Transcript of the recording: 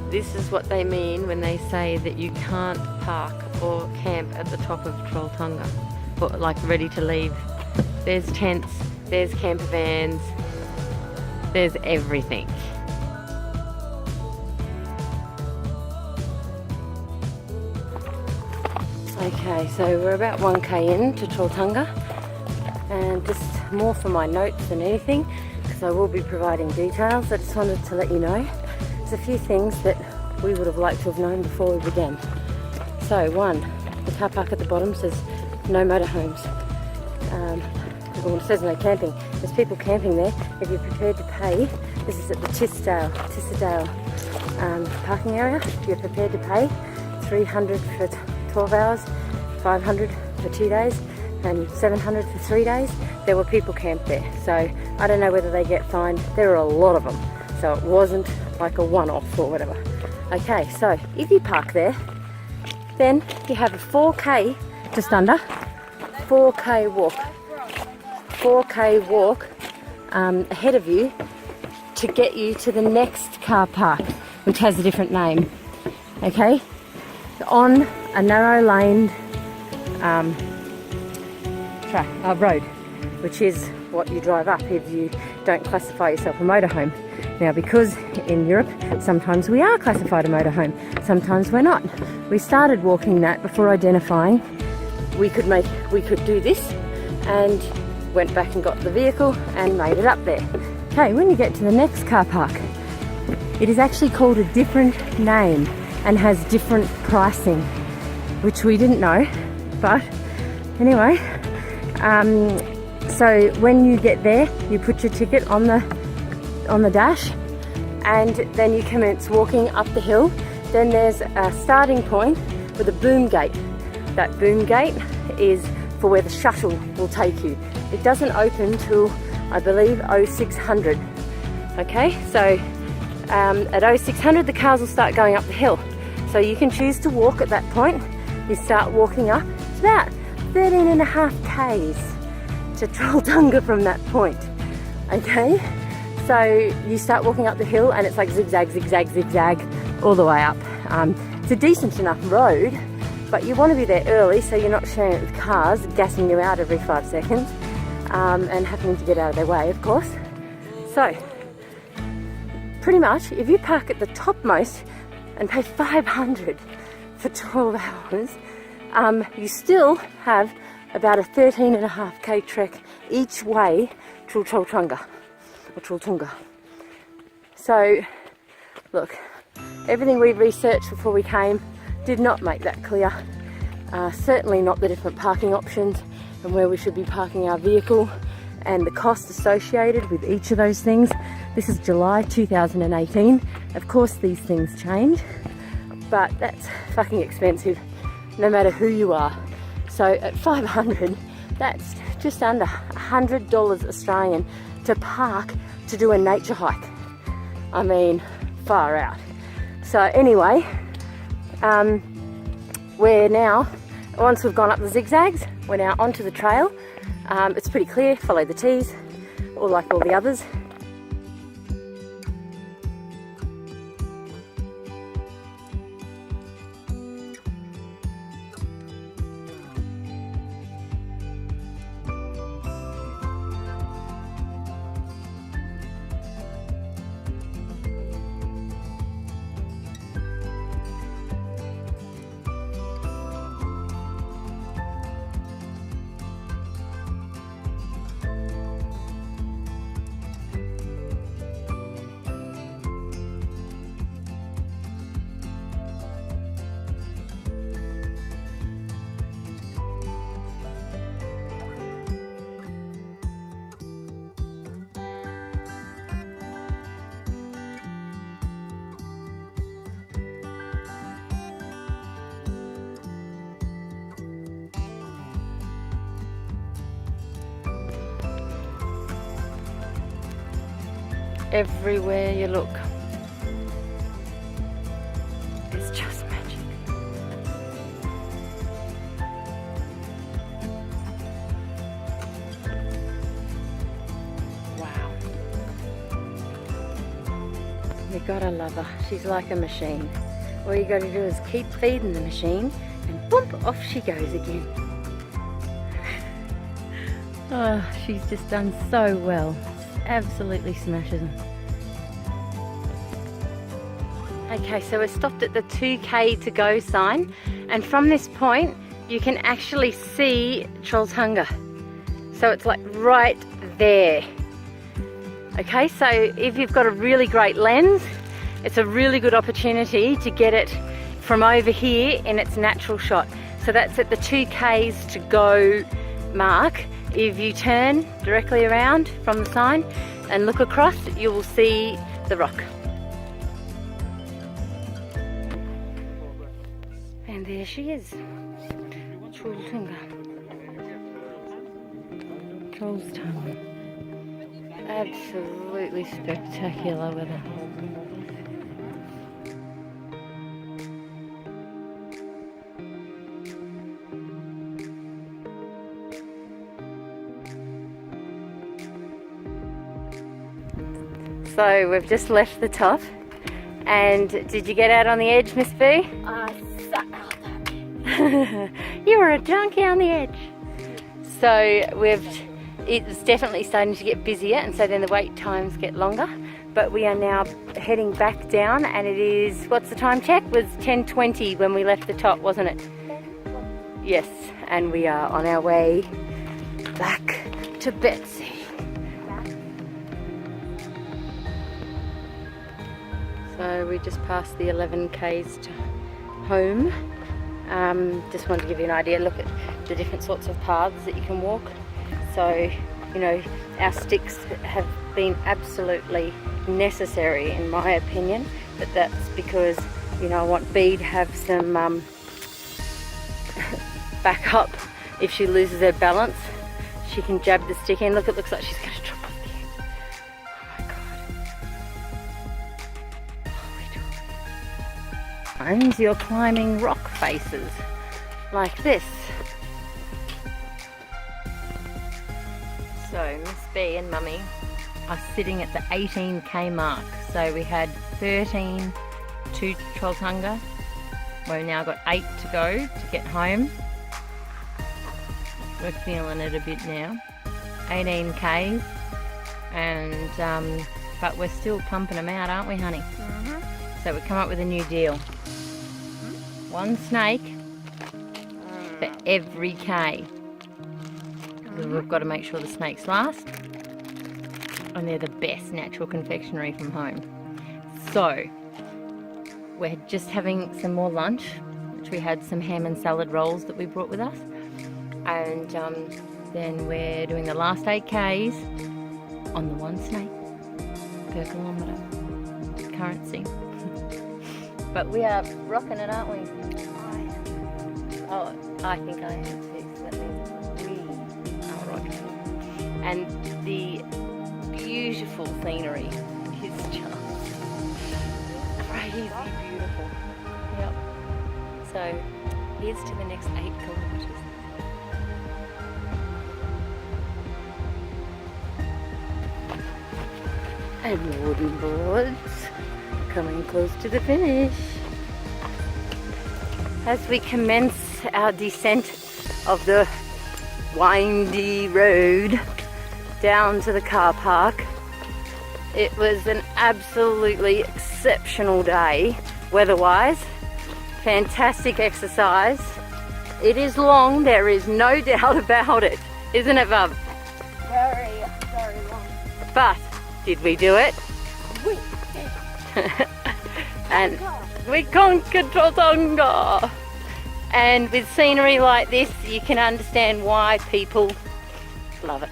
This is what they mean when they say that you can't park or camp at the top of Trolltunga, or like ready to leave. There's tents, there's camper vans, there's everything. Okay, so we're about 1k in to Trolltunga, and just more for my notes than anything, because I will be providing details. I just wanted to let you know there's a few things that we would have liked to have known before we began. So one, the car park at the bottom says no motorhomes. Well, it says no camping. There's people camping there. If you're prepared to pay, this is at the Tisdale parking area. If you're prepared to pay $300 for 12 hours, $500 for 2 days, and $700 for 3 days, there were people camped there. So I don't know whether they get fined. There are a lot of them. So it wasn't like a one-off or whatever. Okay, so if you park there, then you have a 4k, just under 4k walk ahead of you to get you to the next car park, which has a different name. Okay, on a narrow laned road, which is what you drive up if you don't classify yourself a motorhome. Now, because in Europe sometimes we are classified a motorhome, sometimes we're not. We started walking that before identifying we could do this, and went back and got the vehicle and made it up there. Okay, when you get to the next car park, it is actually called a different name and has different pricing, which we didn't know. But anyway, so when you get there, you put your ticket on the dash, and then you commence walking up the hill. Then there's a starting point with a boom gate. That boom gate is for where the shuttle will take you. It doesn't open till, I believe, 0600. Okay, so at 0600 the cars will start going up the hill. So you can choose to walk at that point. You start walking up. It's about 13.5 k's to Trolltunga from that point. Okay, so you start walking up the hill, and it's like zigzag, zigzag, zigzag all the way up. It's a decent enough road, but you want to be there early so you're not sharing it with cars gassing you out every 5 seconds, and having to get out of their way, of course. So pretty much if you park at the topmost and pay $500 for 12 hours, you still have about a 13.5k trek each way to Trolltunga or Trolltunga. So look, everything we researched before we came did not make that clear. Certainly not the different parking options and where we should be parking our vehicle and the cost associated with each of those things. This is July 2018. Of course these things change, but that's fucking expensive no matter who you are. So at $500, that's just under $100 Australian to park to do a nature hike. I mean, far out. So anyway, we're now, once we've gone up the zigzags, we're now onto the trail. It's pretty clear, follow the T's, or like all the others. Everywhere you look, it's just magic. Wow. You gotta love her. She's like a machine. All you gotta do is keep feeding the machine and boom, off she goes again. Oh, she's just done so well. Absolutely smashes them. Okay, so we're stopped at the 2K to go sign, and from this point you can actually see Trolltunga. So it's like right there. Okay, so if you've got a really great lens, it's a really good opportunity to get it from over here in its natural shot. So that's at the 2Ks to go mark. If you turn directly around from the sign and look across, you will see the rock. And there she is, Trolltunga. Troll's tongue. Absolutely spectacular with her. So we've just left the top, and did you get out on the edge, Miss B? I sat out there. You were a junkie on the edge. So it's definitely starting to get busier, and so then the wait times get longer. But we are now heading back down, and it is, what's the time check? It was 10:20 when we left the top, wasn't it? Yes, and we are on our way back to Betsy. So we just passed the 11Ks to home. Just wanted to give you an idea. Look at the different sorts of paths that you can walk. So, you know, our sticks have been absolutely necessary in my opinion, but that's because, you know, I want Bee to have some backup. If she loses her balance, she can jab the stick in. Look, it looks like she's going to drop off the end. Oh my god. And you're climbing rock faces like this. So Miss B and Mummy are sitting at the 18K mark. So we had 13 to Trolltunga. We've now got 8 to go to get home. We're feeling it a bit now. 18Ks, and but we're still pumping them out, aren't we, honey? So we come up with a new deal. One snake for every K. We've got to make sure the snakes last, and they're the best natural confectionery from home. So we're just having some more lunch, which we had some ham and salad rolls that we brought with us, and then we're doing the last 8Ks on the one snake per kilometre currency. But we are rocking it, aren't we? Oh, I think I am too. So that means we are rocking it. And the beautiful scenery is just crazy beautiful. Yep. So here's to the next 8 kilometres. And wooden boards coming close to the finish. As we commence our descent of the windy road down to the car park, it was an absolutely exceptional day weather-wise. Fantastic exercise. It is long, there is no doubt about it, isn't it, Bub? Very, very long. But did we do it? We did. And we conquered Trolltunga. And with scenery like this, you can understand why people love it.